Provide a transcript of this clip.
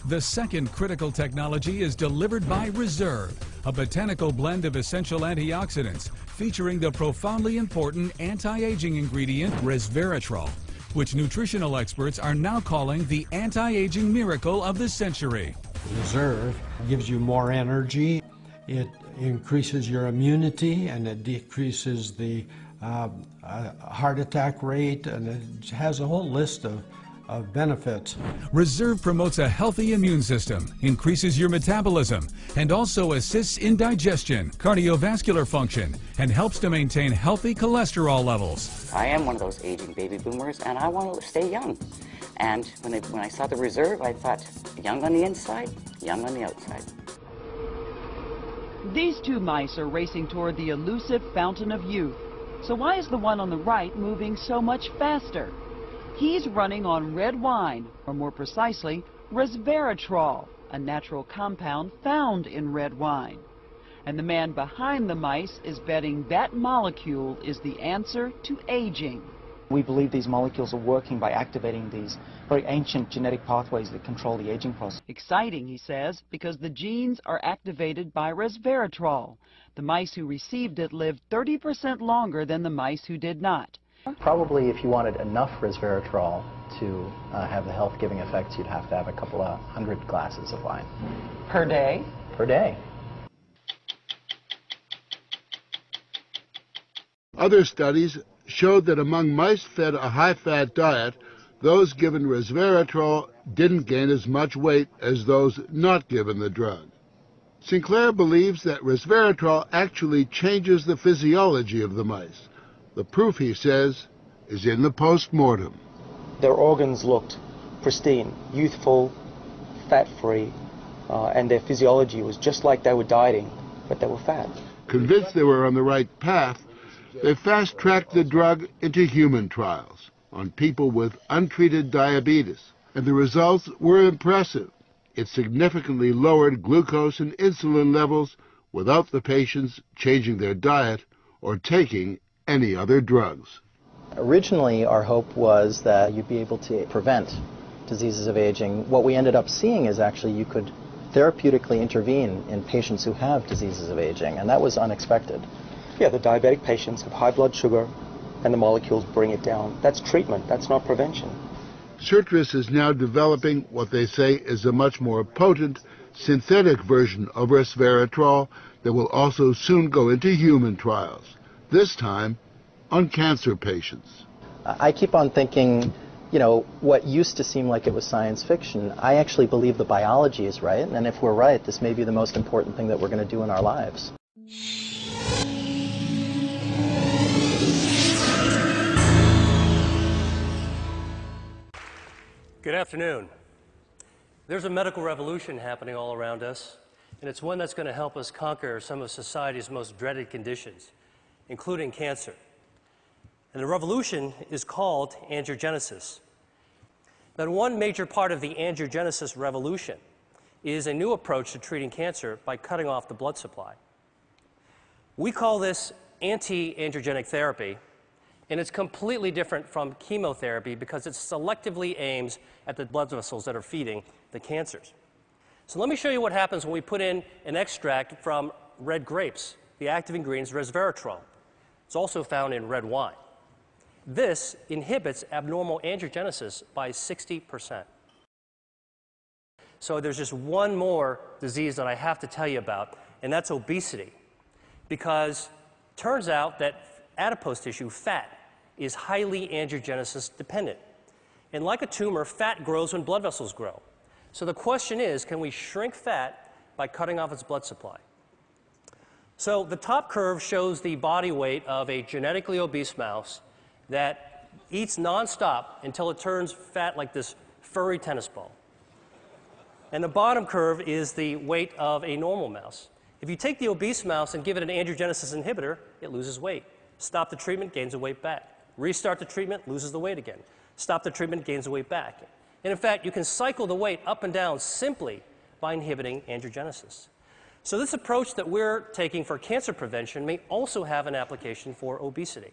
The second critical technology is delivered by Reserve, a botanical blend of essential antioxidants featuring the profoundly important anti-aging ingredient resveratrol, which nutritional experts are now calling the anti-aging miracle of the century. Reserve gives you more energy, it increases your immunity, and it decreases the heart attack rate, and it has a whole list of benefits. Reserve promotes a healthy immune system, increases your metabolism, and also assists in digestion, cardiovascular function, and helps to maintain healthy cholesterol levels. I am one of those aging baby boomers, and I want to stay young. And when I saw the Reserve, I thought, young on the inside, young on the outside. These two mice are racing toward the elusive fountain of youth. So why is the one on the right moving so much faster? He's running on red wine, or more precisely, resveratrol, a natural compound found in red wine. And the man behind the mice is betting that molecule is the answer to aging. We believe these molecules are working by activating these very ancient genetic pathways that control the aging process. Exciting, he says, because the genes are activated by resveratrol. The mice who received it lived 30% longer than the mice who did not. Probably if you wanted enough resveratrol to have the health-giving effects, you'd have to have a couple of 100 glasses of wine. Per day? Per day. Other studies showed that among mice fed a high-fat diet, those given resveratrol didn't gain as much weight as those not given the drug. Sinclair believes that resveratrol actually changes the physiology of the mice. The proof, he says, is in the post-mortem. Their organs looked pristine, youthful, fat-free, and their physiology was just like they were dieting, but they were fat. Convinced they were on the right path, they fast-tracked the drug into human trials on people with untreated diabetes, and the results were impressive. It significantly lowered glucose and insulin levels without the patients changing their diet or taking any other drugs. Originally, our hope was that you'd be able to prevent diseases of aging. What we ended up seeing is actually you could therapeutically intervene in patients who have diseases of aging, and that was unexpected. Yeah, the diabetic patients have high blood sugar, and the molecules bring it down. That's treatment, that's not prevention. Citrus is now developing what they say is a much more potent synthetic version of resveratrol that will also soon go into human trials, this time on cancer patients. I keep on thinking, you know, what used to seem like it was science fiction, I actually believe the biology is right, and if we're right, this may be the most important thing that we're going to do in our lives. Good afternoon. There's a medical revolution happening all around us, and it's one that's going to help us conquer some of society's most dreaded conditions, including cancer. And the revolution is called angiogenesis. Now, one major part of the angiogenesis revolution is a new approach to treating cancer by cutting off the blood supply. We call this anti-angiogenic therapy, and it's completely different from chemotherapy because it selectively aims at the blood vessels that are feeding the cancers. So let me show you what happens when we put in an extract from red grapes. The active ingredient is resveratrol. It's also found in red wine. This inhibits abnormal angiogenesis by 60%. So there's just one more disease that I have to tell you about, and that's obesity. Because it turns out that adipose tissue, fat, is highly angiogenesis dependent. And like a tumor, fat grows when blood vessels grow. So the question is, can we shrink fat by cutting off its blood supply? So the top curve shows the body weight of a genetically obese mouse that eats nonstop until it turns fat like this furry tennis ball. And the bottom curve is the weight of a normal mouse. If you take the obese mouse and give it an angiogenesis inhibitor, it loses weight. Stop the treatment, gains the weight back. Restart the treatment, loses the weight again. Stop the treatment, gains the weight back. And in fact, you can cycle the weight up and down simply by inhibiting angiogenesis. So this approach that we're taking for cancer prevention may also have an application for obesity.